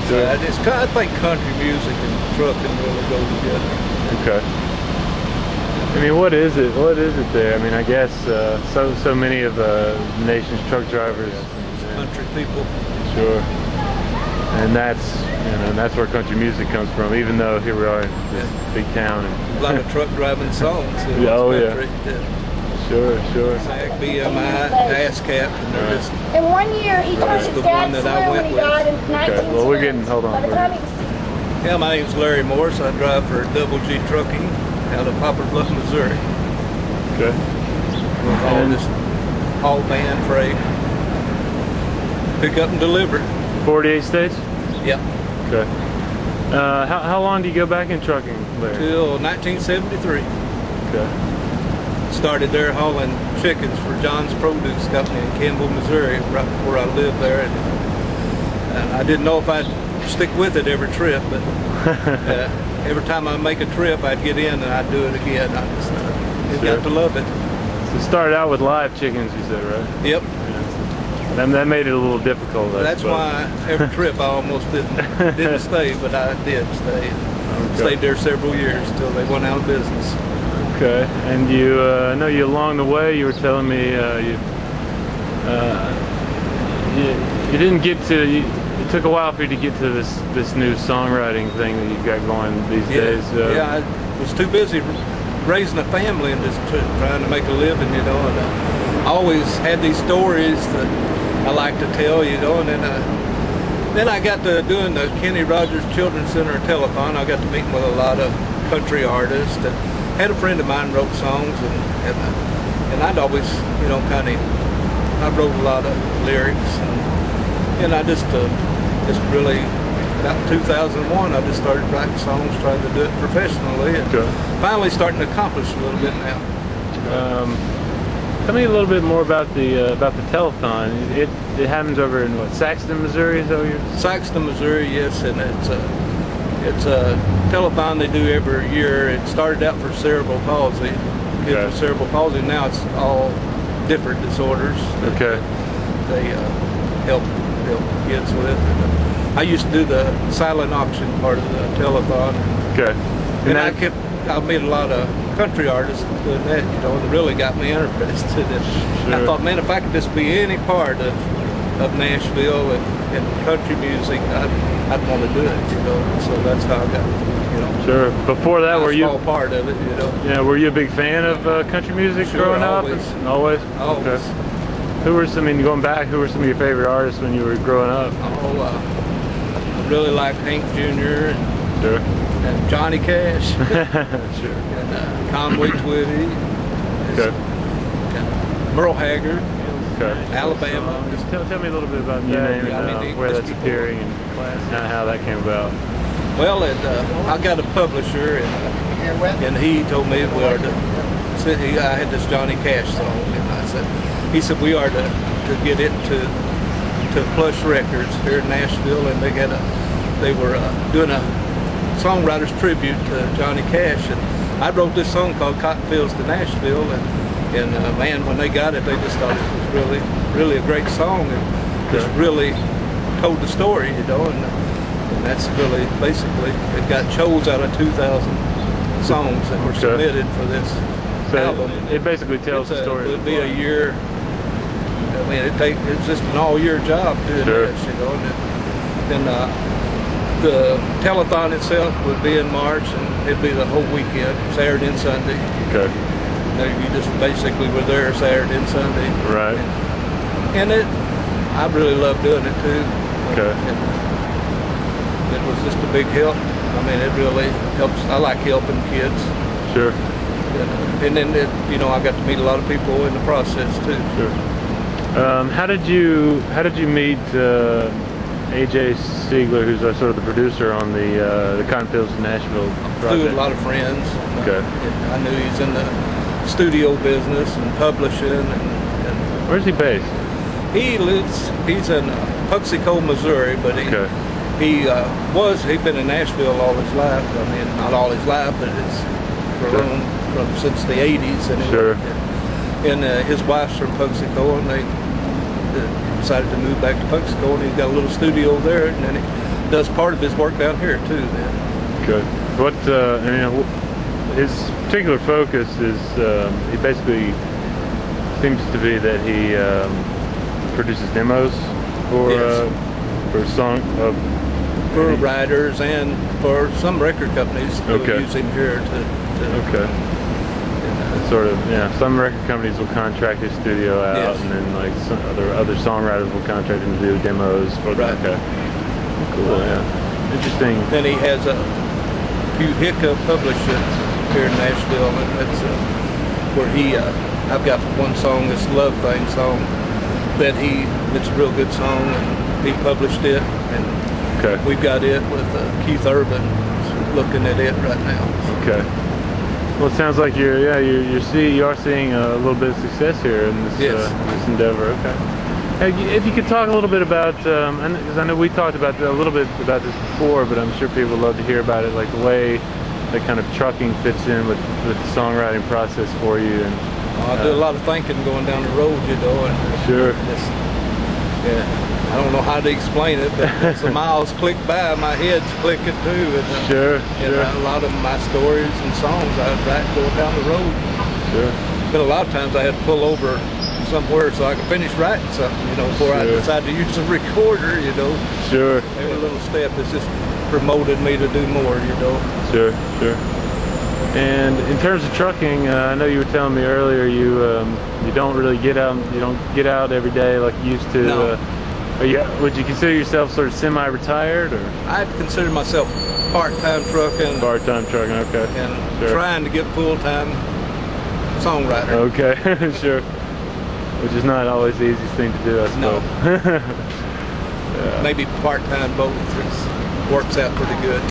Sure. I think country music and trucking really go together. Okay. I mean, what is it? What is it there? I mean, I guess so many of the nation's truck drivers, Country people. Sure. And that's where country music comes from. Even though here we are in this big town. And a lot of truck driving songs. Oh yeah. Sure. SAG, BMI, ASCAP, and they're just. And 1 year he took his dad's saloon when he died in 1970. Okay. Well, we're getting. Hold on. Yeah, my name's Larry Morris. I drive for Double G Trucking out of Poplar Bluff, Missouri. Okay. All van freight. Pick up and deliver. 48 states? Yep. Okay. How long do you go back in trucking, Larry? Till 1973. Okay. Started there hauling chickens for John's Produce Company in Campbell, Missouri, right before I lived there. And I didn't know if I'd stick with it every trip, but every time I make a trip, I'd get in and I'd do it again. I just got to love it. So you started out with live chickens, you said, right? Yep. Yeah. That made it a little difficult. That's why every trip I almost didn't stay, but I did stay. Stayed there several years until they went out of business. Okay. And you, I know you along the way, you were telling me you didn't get to. It took a while for you to get to this new songwriting thing that you've got going these days. Yeah, I was too busy raising a family and just trying to make a living, you know. And I always had these stories that I like to tell, you know. And then I got to doing the Kenny Rogers Children's Center telethon. I got to meeting with a lot of country artists. And had a friend of mine wrote songs, and I'd always, you know, I wrote a lot of lyrics, and I just really, about 2001, I just started writing songs, trying to do it professionally, and finally starting to accomplish a little bit now. Tell me a little bit more about the telethon. It happens over in what, Saxton, Missouri? Is that what you're? Saxton, Missouri, yes, and it's a telethon they do every year. It started out for cerebral palsy, kids with cerebral palsy. Now it's all different disorders. Okay. They help kids with. I used to do the silent auction part of the telethon. Okay. And I met a lot of country artists doing that, you know, and it really got me interested. And I thought, man, if I could just be any part of Nashville and country music, I'd want to do it, you know. So that's how I got, you know. Sure. Before that, were you a small part of it, you know? Yeah. Were you a big fan of country music growing up? Always. Okay. Who were some? I mean, going back, who were some of your favorite artists when you were growing up? Oh, I really liked Hank Jr. and Johnny Cash. Sure. And Conway Twitty. Okay. And Merle Haggard. Okay. Alabama. Just tell me a little bit about that and where that's appearing and how that came about. Well, I got a publisher, and he told me we are to. I had this Johnny Cash song, and he said we are to get it to Plush Records here in Nashville, and they were doing a songwriter's tribute to Johnny Cash, and I wrote this song called Cotton Fields to Nashville, and man, when they got it, they just thought it was really a great song, and just really told the story, you know, and that's really basically, it got chose out of 2,000 songs that were submitted for this album. It basically tells the story. It'd be a year. I mean, it's just an all-year job doing this, you know. And then the telethon itself would be in March, and it'd be the whole weekend, Saturday and Sunday. Okay. You just basically were there Saturday and Sunday. Right. And I really love doing it too. Okay. And it was just a big help. I mean, it really helps. I like helping kids. Sure. And then, you know, I got to meet a lot of people in the process too. Sure. How did you meet AJ Siegler, who's sort of the producer on the Cotton Fields in Nashville project? Through a lot of friends. Okay. I knew he's in the studio business and publishing. And where's he based? He's in Puxico, Missouri, but he'd been in Nashville all his life. I mean, not all his life, but since the 80s. Anyway. Sure. And his wife's from Puxico, and they decided to move back to Puxico, and he's got a little studio there. And then does part of his work down here too. Then. Good. What his particular focus is, he basically seems to be that he produces demos for for writers and for some record companies who use him here to sort of, some record companies will contract his studio out, and then like some other songwriters will contract him to do demos for them. Okay. Cool, yeah. Interesting. Then he has a few hiccup publishers here in Nashville, and that's where he, I've got one song, this Love Thing song, that it's a real good song, and he published it, and we've got it with Keith Urban looking at it right now. Okay. Well, it sounds like you are seeing a little bit of success here in this this endeavor. Okay. Hey, if you could talk a little bit about, because I know we talked about a little bit about this before, but I'm sure people would love to hear about it, like the way that kind of trucking fits in with the songwriting process for you. And I do a lot of thinking going down the road, you know. And I don't know how to explain it, but as the miles click by, my head's clicking too. And, a lot of my stories and songs I write going down the road. But a lot of times I had to pull over somewhere so I could finish writing something, you know, before I decide to use the recorder, you know. Every little step has just promoted me to do more, you know. And in terms of trucking, I know you were telling me earlier you don't really get out. You don't get out every day like you used to. No. Would you consider yourself sort of semi-retired, or? I'd consider myself part-time trucking. Part-time trucking, okay. And trying to get full-time songwriter. Okay, sure. Which is not always the easiest thing to do, I suppose. No. Maybe part-time both. It works out pretty good.